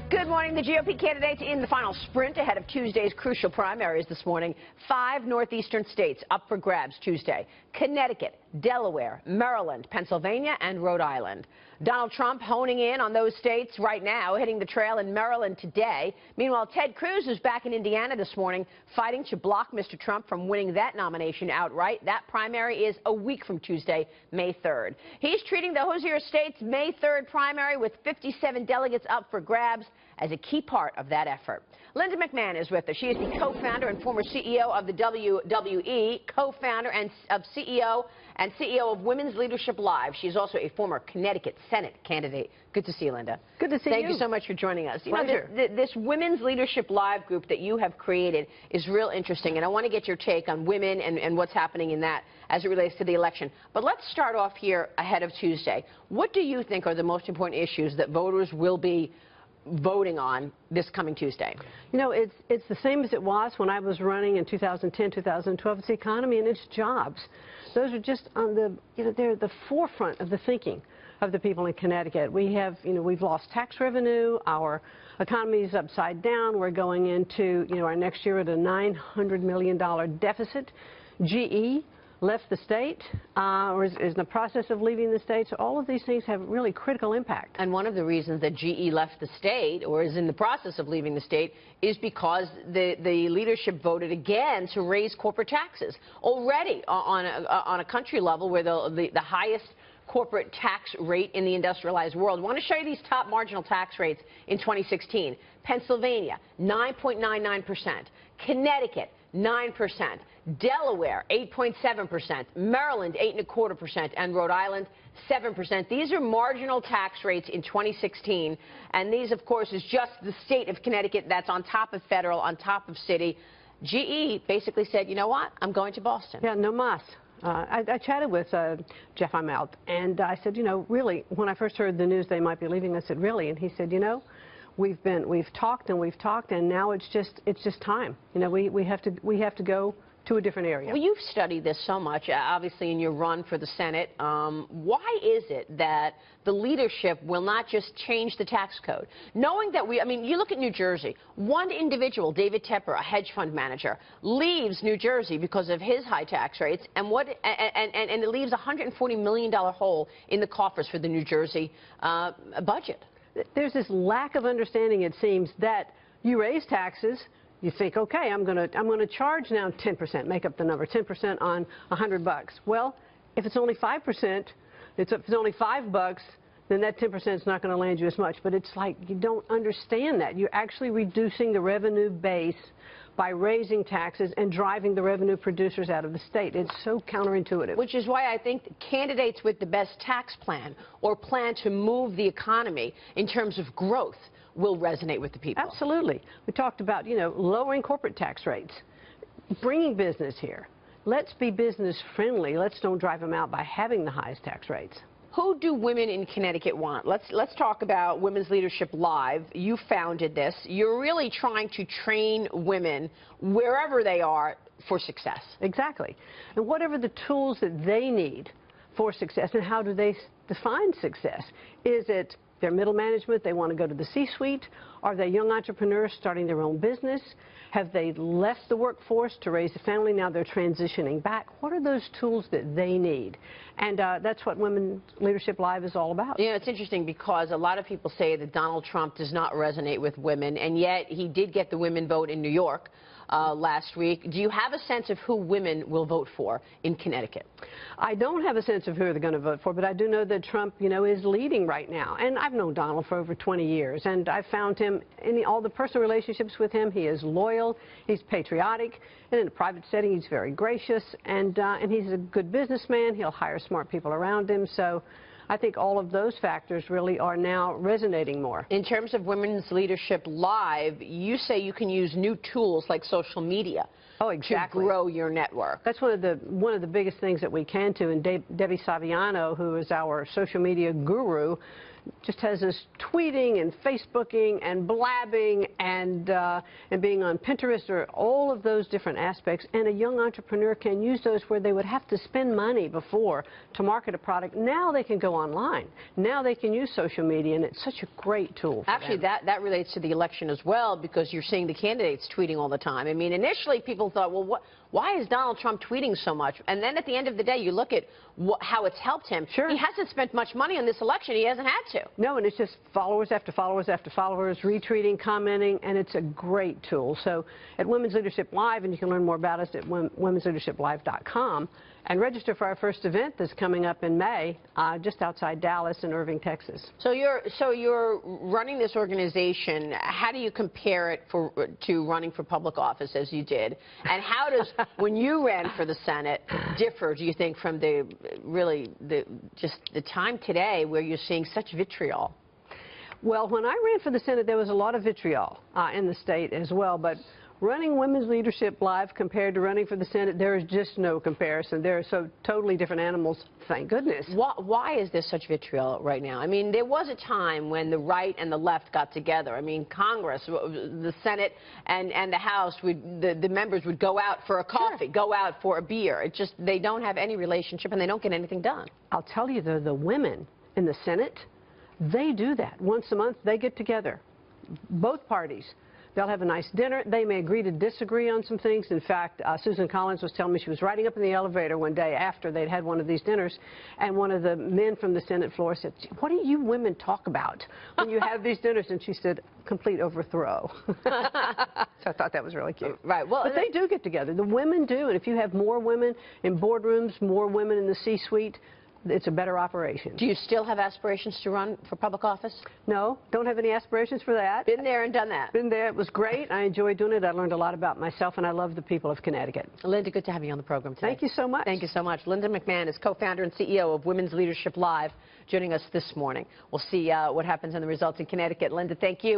Good morning. The GOP candidates in the final sprint ahead of Tuesday's crucial primaries this morning. 5 northeastern states up for grabs Tuesday: Connecticut, Delaware, Maryland, Pennsylvania, and Rhode Island. Donald Trump honing in on those states right now, hitting the trail in Maryland today. Meanwhile, Ted Cruz is back in Indiana this morning, fighting to block Mr. Trump from winning that nomination outright. That primary is a week from Tuesday, May 3rd. He's treating the Hoosier State's May 3rd primary with 57 delegates up for grabs as a key part of that effort. Linda McMahon is with us. She is the co-founder and former CEO of the WWE, co-founder and CEO of Women's Leadership Live. She's also a former Connecticut Senate candidate. Good to see you, Linda. Good to see you. Thank you so much for joining us. Pleasure. You know, this Women's Leadership Live group that you have created is real interesting, and I want to get your take on women and what's happening in that as it relates to the election. But let's start off here ahead of Tuesday. What do you think are the most important issues that voters will be voting on this coming Tuesday? You know, it's the same as it was when I was running in 2010, 2012. It's the economy and it's jobs. Those are just on the, they're the forefront of the thinking of the people in Connecticut. We have, we've lost tax revenue. Our economy is upside down. We're going into, our next year at a $900 million deficit. GE left the state, or is in the process of leaving the state. So all of these things have really critical impact. And one of the reasons that GE left the state, or is in the process of leaving the state, is because the leadership voted again to raise corporate taxes. Already on a country level, where the highest corporate tax rate in the industrialized world. I want to show you these top marginal tax rates in 2016. Pennsylvania, 9.99%. Connecticut, 9%. Delaware, 8.7%. Maryland, 8.25%. And Rhode Island, 7%. These are marginal tax rates in 2016. And these, of course, is just the state of Connecticut. That's on top of federal, on top of city. GE basically said, you know what? I'm going to Boston. Yeah, no mas. I chatted with Jeff Immelt, and I said, really, when I first heard the news they might be leaving, I said, really? And he said, we've talked, and now it's just time. We have to go to a different area. Well, you've studied this so much, obviously, in your run for the Senate. Why is it that the leadership will not just change the tax code? Knowing that you look at New Jersey, one individual, David Tepper, a hedge fund manager, leaves New Jersey because of his high tax rates, and it leaves a $140 million hole in the coffers for the New Jersey budget. There's this lack of understanding, it seems, that you raise taxes. You think, okay, I'm going to charge now 10%, make up the number, 10% on $100. Well, if it's only 5%, if it's only $5, then that 10% is not going to land you as much. But it's like you don't understand that. You're actually reducing the revenue base by raising taxes and driving the revenue producers out of the state. It's so counterintuitive. Which is why I think candidates with the best tax plan or plan to move the economy in terms of growth will resonate with the people. Absolutely. We talked about, lowering corporate tax rates, bringing business here. Let's be business friendly. Let's don't drive them out by having the highest tax rates. Who do women in Connecticut want? Let's talk about Women's Leadership Live. You founded this. You're really trying to train women wherever they are for success. Exactly. And whatever the tools that they need for success, and how do they define success? Is it their middle management, they want to go to the C-suite? Are they young entrepreneurs starting their own business? Have they left the workforce to raise a family? Now they're transitioning back. What are those tools that they need? And that's what Women's Leadership Live is all about. It's interesting because a lot of people say that Donald Trump does not resonate with women, and yet he did get the women vote in New York last week. Do you have a sense of who women will vote for in Connecticut? I don't have a sense of who they're going to vote for, but I do know that Trump, is leading right now. And I've known Donald for over 20 years, and I've found him in all the personal relationships with him. He is loyal, he's patriotic, and in a private setting, he's very gracious, and he's a good businessman. He'll hire smart people around him. So I think all of those factors really are now resonating more. In terms of Women's Leadership Live, you say you can use new tools like social media. Oh, exactly. To grow your network. That's one of the biggest things that we can do. And Debbie Saviano, who is our social media guru, just has us tweeting and Facebooking and blabbing and being on Pinterest, or all of those different aspects. And a young entrepreneur can use those where they would have to spend money before to market a product. Now they can go online. Now they can use social media, and it's such a great tool for Actually, them. that relates to the election as well, because you're seeing the candidates tweeting all the time. I mean, initially people thought, well, why is Donald Trump tweeting so much? And then at the end of the day, you look at how it's helped him. Sure. He hasn't spent much money on this election. He hasn't had to. No, and it's just followers after followers after followers, retweeting, commenting, and it's a great tool. So at Women's Leadership Live, and you can learn more about us at womensleadershiplive.com, and register for our first event that's coming up in May, just outside Dallas in Irving, Texas. So you're running this organization. How do you compare it to running for public office as you did? And how does, when you ran for the Senate, differ, do you think, from the time today where you're seeing such vitriol? Well, when I ran for the Senate, there was a lot of vitriol in the state as well, but running Women's Leadership Live compared to running for the Senate, there is just no comparison. They're so totally different animals, thank goodness. Why is there such vitriol right now? I mean, there was a time when the right and the left got together. I mean, Congress, the Senate and the House, the members would go out for a coffee, sure, go out for a beer. It just, they don't have any relationship and they don't get anything done. I'll tell you, the women in the Senate, they do that. Once a month, they get together, both parties. They'll have a nice dinner. They may agree to disagree on some things. In fact, Susan Collins was telling me she was riding up in the elevator one day after they'd had one of these dinners, and one of the men from the Senate floor said, "What do you women talk about when you have these dinners?" And she said, "Complete overthrow." So I thought that was really cute. Right. Well, but they do get together. The women do, and if you have more women in boardrooms, more women in the C-suite, it's a better operation. Do you still have aspirations to run for public office? No, don't have any aspirations for that. Been there and done that. Been there. It was great. I enjoyed doing it. I learned a lot about myself, and I love the people of Connecticut. Linda, good to have you on the program today. Thank you so much. Thank you so much. Linda McMahon is co-founder and CEO of Women's Leadership Live, joining us this morning. We'll see what happens in the results in Connecticut. Linda, thank you.